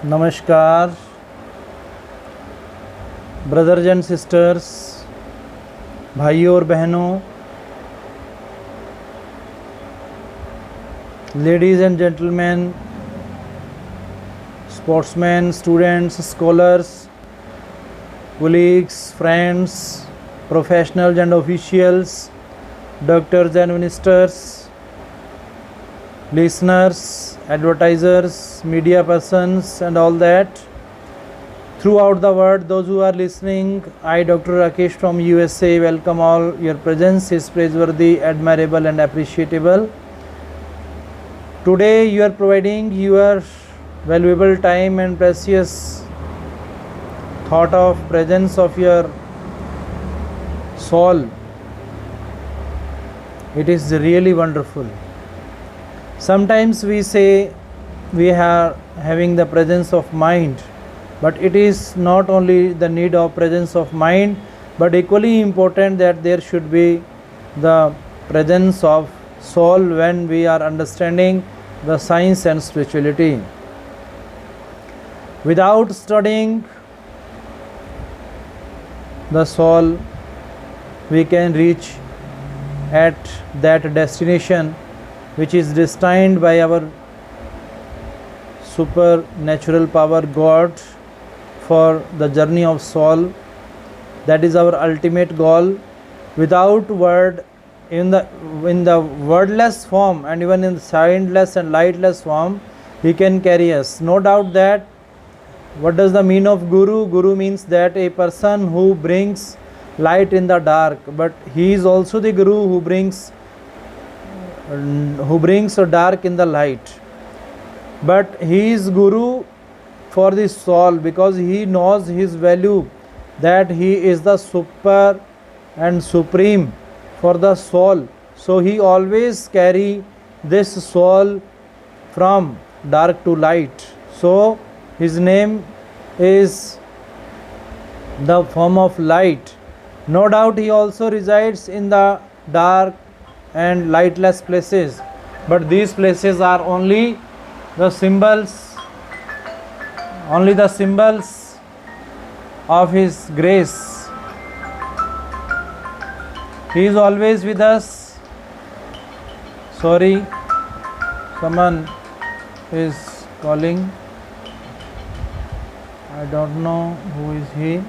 नमस्कार brothers and sisters, भाइयों और बहनों, ladies and gentleman, sportsman, students, scholars, colleagues, friends, professionals and officials, doctors and ministers, listeners, advertisers, media persons and all that. Throughout the world, those who are listening, I, Dr. Rakesh from USA, welcome all. Your presence is praiseworthy, admirable and appreciable. Today you are providing your valuable time and precious thought of presence of your soul. It is really wonderful. Sometimes we say we are having the presence of mind, but it is not only the need of presence of mind, but equally important that there should be the presence of soul when we are understanding the science and spirituality. Without studying the soul, we can reach at that destination which is destined by our supernatural power God for the journey of soul. That is our ultimate goal. Without word, in the wordless form and even in the soundless and lightless form, he can carry us. No doubt that. What does the mean of Guru? Guru means that a person who brings light in the dark, but he is also the Guru who brings a dark in the light. But he is Guru for the soul because he knows his value, that he is the super and supreme for the soul. So he always carry this soul from dark to light. So his name is the form of light. No doubt he also resides in the dark and lightless places, but these places are only the symbols of his grace. He is always with us. Sorry, someone is calling. I don't know who is he.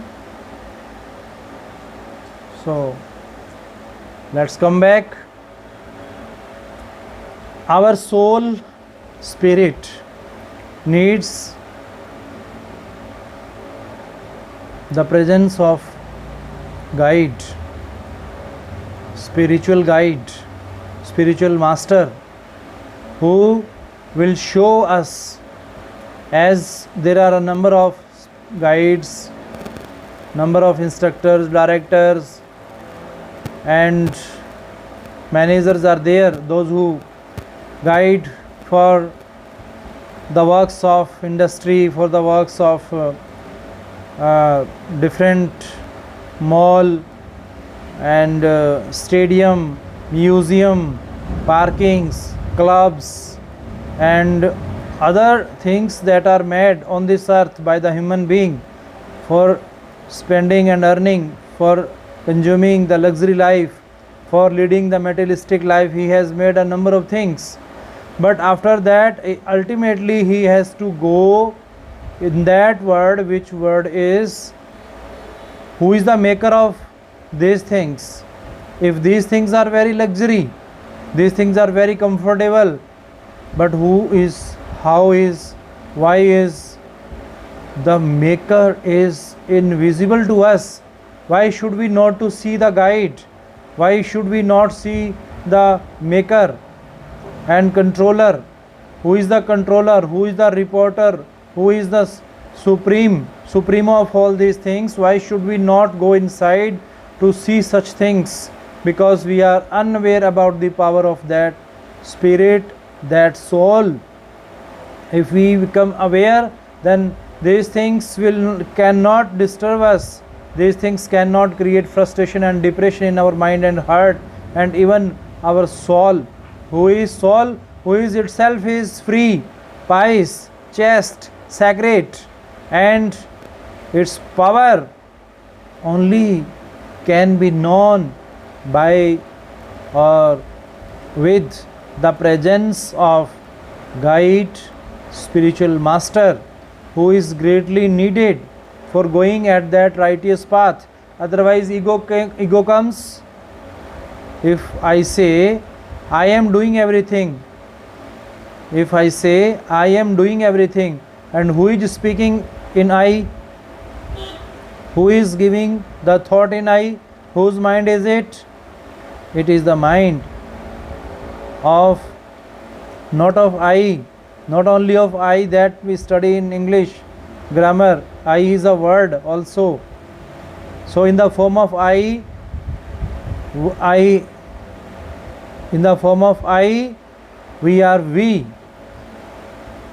So let's come back. Our soul spirit needs the presence of guide, spiritual master, who will show us, as there are a number of guides, number of instructors, directors and managers are there, those who guide for the works of industry, for the works of different mall and stadium, museum, parkings, clubs and other things that are made on this earth by the human being for spending and earning, for consuming the luxury life, for leading the materialistic life. He has made a number of things, but after that ultimately he has to go in that word, which word is who is the maker of these things. If these things are very luxury, these things are very comfortable, but who is, how is, why is the maker is invisible to us? Why should we not to see the guide? Why should we not see the maker and controller? Who is the controller? Who is the reporter? Who is the supremo of all these things? Why should we not go inside to see such things? Because we are unaware about the power of that spirit, that soul. If we become aware, then these things cannot disturb us. These things cannot create frustration and depression in our mind and heart and even our soul. Who is soul? Who is itself is free, pious, chaste, sacred, and its power only can be known by or with the presence of guide, spiritual master, who is greatly needed for going at that righteous path. Otherwise ego comes. If I say I am doing everything, if I say I am doing everything, and who is speaking in I? Who is giving the thought in I? Whose mind is it? It is the mind of, not of I, not only of I that we study in English grammar. I is a word also. So in the form of I, in the form of I, we are we.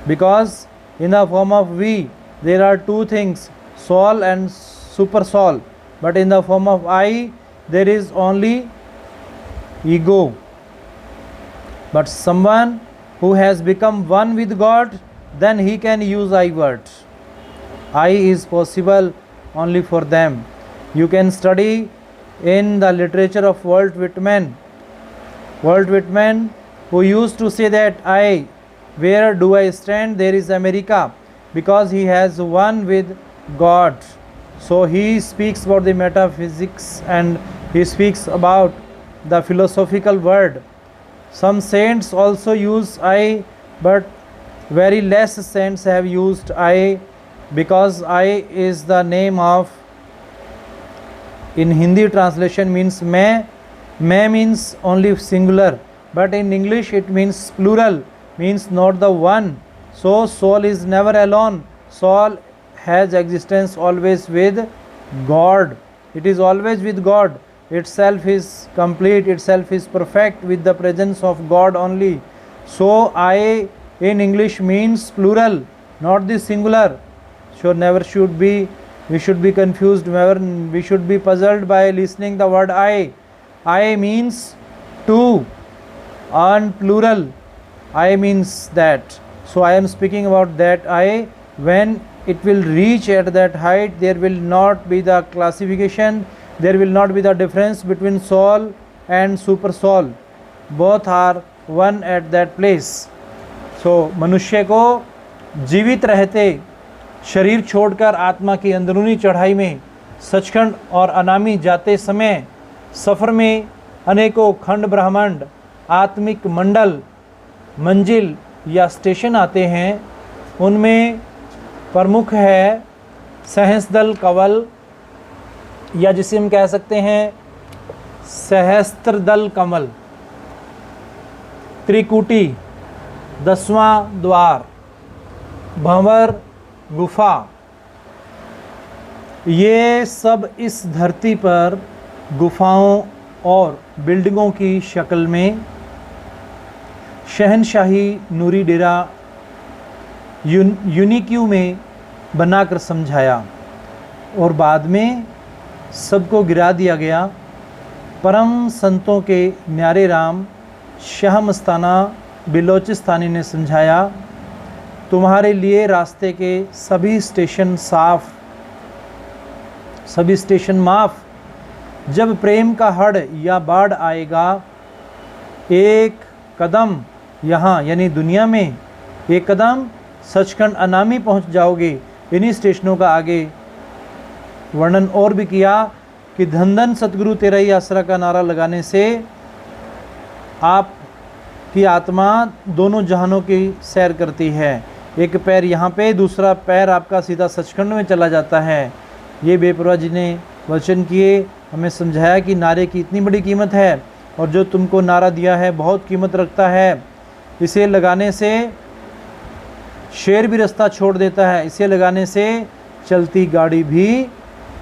Because in the form of we, there are two things, soul and super soul. But in the form of I, there is only ego. But someone who has become one with God, then he can use I word. I is possible only for them. You can study in the literature of Walt Whitman. Walt Whitman, who used to say that I, where do I stand? There is America, because he has one with God. So he speaks about the metaphysics and he speaks about the philosophical word. Some saints also use I, but very less saints have used I, because I is the name of, in Hindi translation means मैं means only singular, but in English it means plural, means not the one. So soul is never alone. Soul has existence always with God. It is always with God. Itself is complete, itself is perfect with the presence of God only. So I in English means plural, not the singular. So never should be, we should be confused, never we should be puzzled by listening the word I. I means two, and plural I means that. So I am speaking about that I. When it will reach at that height, there will not be the classification, there will not be the difference between soul and super soul. Both are one at that place. So मनुष्य को जीवित रहते शरीर छोड़कर आत्मा की अंदरूनी चढ़ाई में सचखंड और अनामी जाते समय सफ़र में अनेकों खंड ब्रह्मांड, आत्मिक मंडल, मंजिल या स्टेशन आते हैं। उनमें प्रमुख है सहस्त्रदल कमल, या जिसे हम कह सकते हैं सहस्त्रदल कमल, त्रिकुटी, 10वां द्वार, भंवर गुफा। ये सब इस धरती पर गुफाओं और बिल्डिंगों की शक्ल में शहनशाही नूरी डेरा यूनिक्यू में बनाकर समझाया और बाद में सबको गिरा दिया गया। परम संतों के न्यारे राम शाह मस्ताना बिलोचिस्तानी ने समझाया, तुम्हारे लिए रास्ते के सभी स्टेशन साफ, सभी स्टेशन माफ़। जब प्रेम का हड़ या बाढ़ आएगा, एक कदम यहाँ यानी दुनिया में, एक कदम सचखंड अनामी पहुँच जाओगे। इन्हीं स्टेशनों का आगे वर्णन और भी किया कि धन धन सतगुरु तेरा ही आसरा का नारा लगाने से आप की आत्मा दोनों जहानों की सैर करती है। एक पैर यहाँ पे, दूसरा पैर आपका सीधा सचखंड में चला जाता है। ये बेपरवाह जी ने वचन किए, हमें समझाया कि नारे की इतनी बड़ी कीमत है और जो तुमको नारा दिया है बहुत कीमत रखता है। इसे लगाने से शेर भी रास्ता छोड़ देता है, इसे लगाने से चलती गाड़ी भी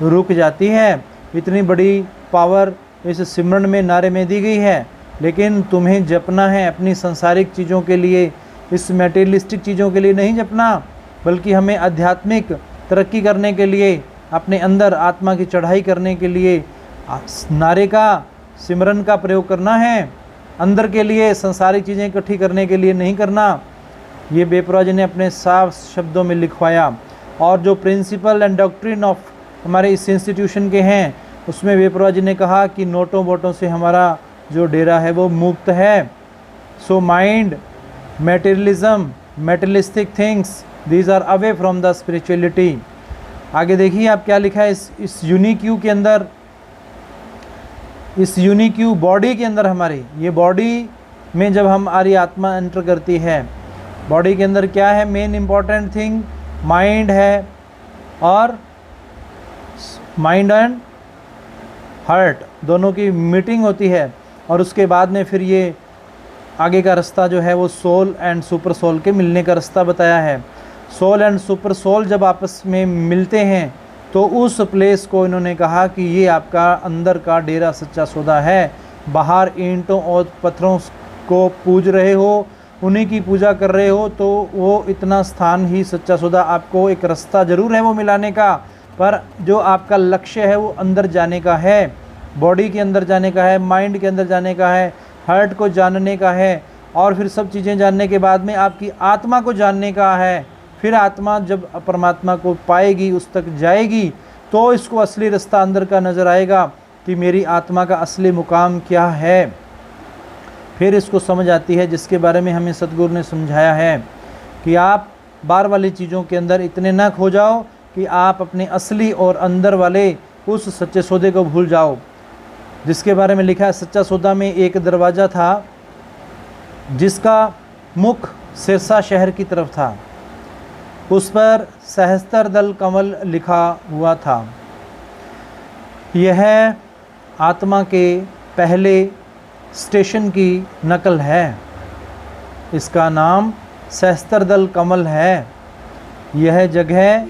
रुक जाती है। इतनी बड़ी पावर इस सिमरन में नारे में दी गई है, लेकिन तुम्हें जपना है अपनी सांसारिक चीज़ों के लिए, इस मटेरियलिस्टिक चीज़ों के लिए नहीं जपना, बल्कि हमें आध्यात्मिक तरक्की करने के लिए, अपने अंदर आत्मा की चढ़ाई करने के लिए नारे का, सिमरन का प्रयोग करना है। अंदर के लिए सांसारिक चीज़ें इकट्ठी करने के लिए नहीं करना। ये बेपरवाह जी ने अपने साफ शब्दों में लिखवाया। और जो प्रिंसिपल एंड डॉक्ट्रिन ऑफ हमारे इस इंस्टीट्यूशन के हैं उसमें बेपरवाह जी ने कहा कि नोटों वोटों से हमारा जो डेरा है वो मुक्त है। So mind, materialism, materialistic things, these are away from the spirituality. आगे देखिए आप क्या लिखा है इस यूनिक यू के अंदर, इस यूनिक यू बॉडी के अंदर हमारी, ये बॉडी में जब हमारी आत्मा एंटर करती है, बॉडी के अंदर क्या है मेन इंपॉर्टेंट थिंग, माइंड है, और माइंड एंड हार्ट दोनों की मीटिंग होती है। और उसके बाद में फिर ये आगे का रास्ता जो है वो सोल एंड सुपर सोल के मिलने का रास्ता बताया है। सोल एंड सुपर सोल जब आपस में मिलते हैं तो उस प्लेस को इन्होंने कहा कि ये आपका अंदर का डेरा सच्चा सौदा है। बाहर ईंटों और पत्थरों को पूज रहे हो, उन्हीं की पूजा कर रहे हो, तो वो इतना स्थान ही सच्चा सौदा। आपको एक रास्ता ज़रूर है वो मिलाने का, पर जो आपका लक्ष्य है वो अंदर जाने का है, बॉडी के अंदर जाने का है, माइंड के अंदर जाने का है, हार्ट को जानने का है, और फिर सब चीज़ें जानने के बाद में आपकी आत्मा को जानने का है। फिर आत्मा जब परमात्मा को पाएगी, उस तक जाएगी, तो इसको असली रास्ता अंदर का नज़र आएगा कि मेरी आत्मा का असली मुकाम क्या है। फिर इसको समझ आती है, जिसके बारे में हमें सतगुरु ने समझाया है कि आप बाहर वाली चीज़ों के अंदर इतने न खो जाओ कि आप अपने असली और अंदर वाले उस सच्चे सौदे को भूल जाओ। जिसके बारे में लिखा है, सच्चा सौदा में एक दरवाज़ा था जिसका मुख सिरसा शहर की तरफ था, उस पर सहस्त्रदल कमल लिखा हुआ था। यह आत्मा के पहले स्टेशन की नकल है, इसका नाम सहस्त्रदल कमल है। यह जगह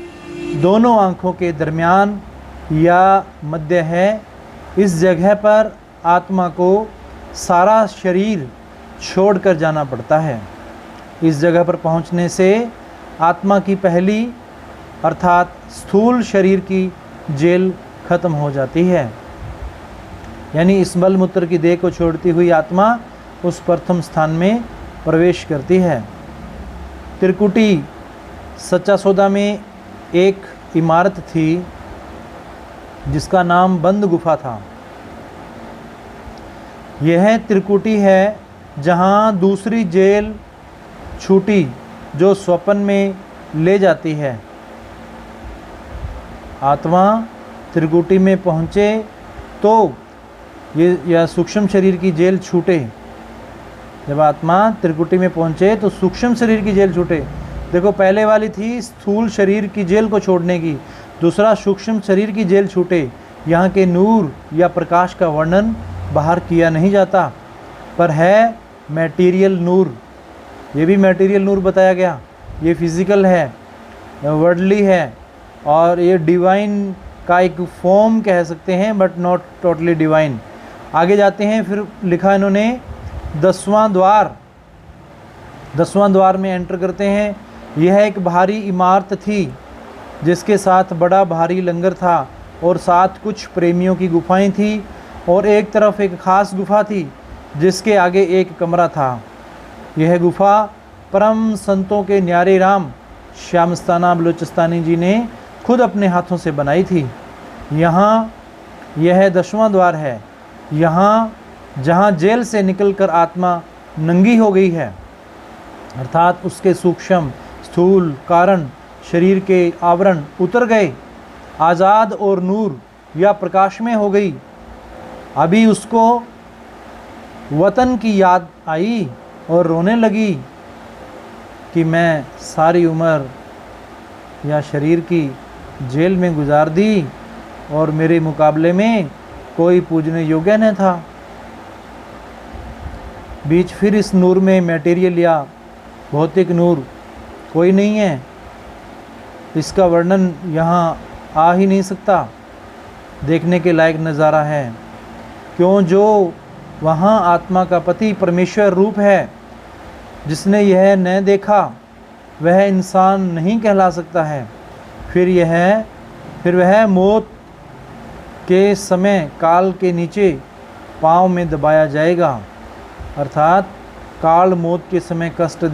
दोनों आँखों के दरमियान या मध्य है। इस जगह पर आत्मा को सारा शरीर छोड़कर जाना पड़ता है। इस जगह पर पहुंचने से आत्मा की पहली अर्थात स्थूल शरीर की जेल खत्म हो जाती है, यानी इस मल मूत्र की देह को छोड़ती हुई आत्मा उस प्रथम स्थान में प्रवेश करती है। त्रिकुटी सच्चा सौदा में एक इमारत थी जिसका नाम बंद गुफा था। यह त्रिकुटी है जहाँ दूसरी जेल छूटी जो स्वप्न में ले जाती है। आत्मा त्रिकुटी में पहुँचे तो ये यह सूक्ष्म शरीर की जेल छूटे। जब आत्मा त्रिकुटी में पहुँचे तो सूक्ष्म शरीर की जेल छूटे। देखो, पहले वाली थी स्थूल शरीर की जेल को छोड़ने की, दूसरा सूक्ष्म शरीर की जेल छूटे। यहाँ के नूर या प्रकाश का वर्णन बाहर किया नहीं जाता, पर है मैटीरियल नूर। ये भी मैटीरियल नूर बताया गया। ये फिज़िकल है, वर्डली है, और ये डिवाइन का एक फॉर्म कह सकते हैं, बट नॉट टोटली डिवाइन। आगे जाते हैं, फिर लिखा इन्होंने 10वां द्वार। 10वां द्वार में एंटर करते हैं। यह एक भारी इमारत थी जिसके साथ बड़ा भारी लंगर था और साथ कुछ प्रेमियों की गुफाएं थी, और एक तरफ एक ख़ास गुफा थी जिसके आगे एक कमरा था। यह गुफा परम संतों के न्यारे राम श्यामस्ताना बलूचिस्तानी जी ने खुद अपने हाथों से बनाई थी। यहाँ यह 10वां द्वार है, यहाँ जहाँ जेल से निकलकर आत्मा नंगी हो गई है, अर्थात उसके सूक्ष्म स्थूल कारण शरीर के आवरण उतर गए, आज़ाद और नूर या प्रकाश में हो गई। अभी उसको वतन की याद आई और रोने लगी कि मैं सारी उम्र या शरीर की जेल में गुजार दी और मेरे मुकाबले में कोई पूजने योग्य न था। बीच फिर इस नूर में मटेरियल या भौतिक नूर कोई नहीं है। इसका वर्णन यहाँ आ ही नहीं सकता, देखने के लायक नज़ारा है। क्यों, जो वहाँ आत्मा का पति परमेश्वर रूप है, जिसने यह न देखा वह इंसान नहीं कहला सकता है। फिर वह मौत के समय काल के नीचे पाँव में दबाया जाएगा, अर्थात काल मौत के समय कष्ट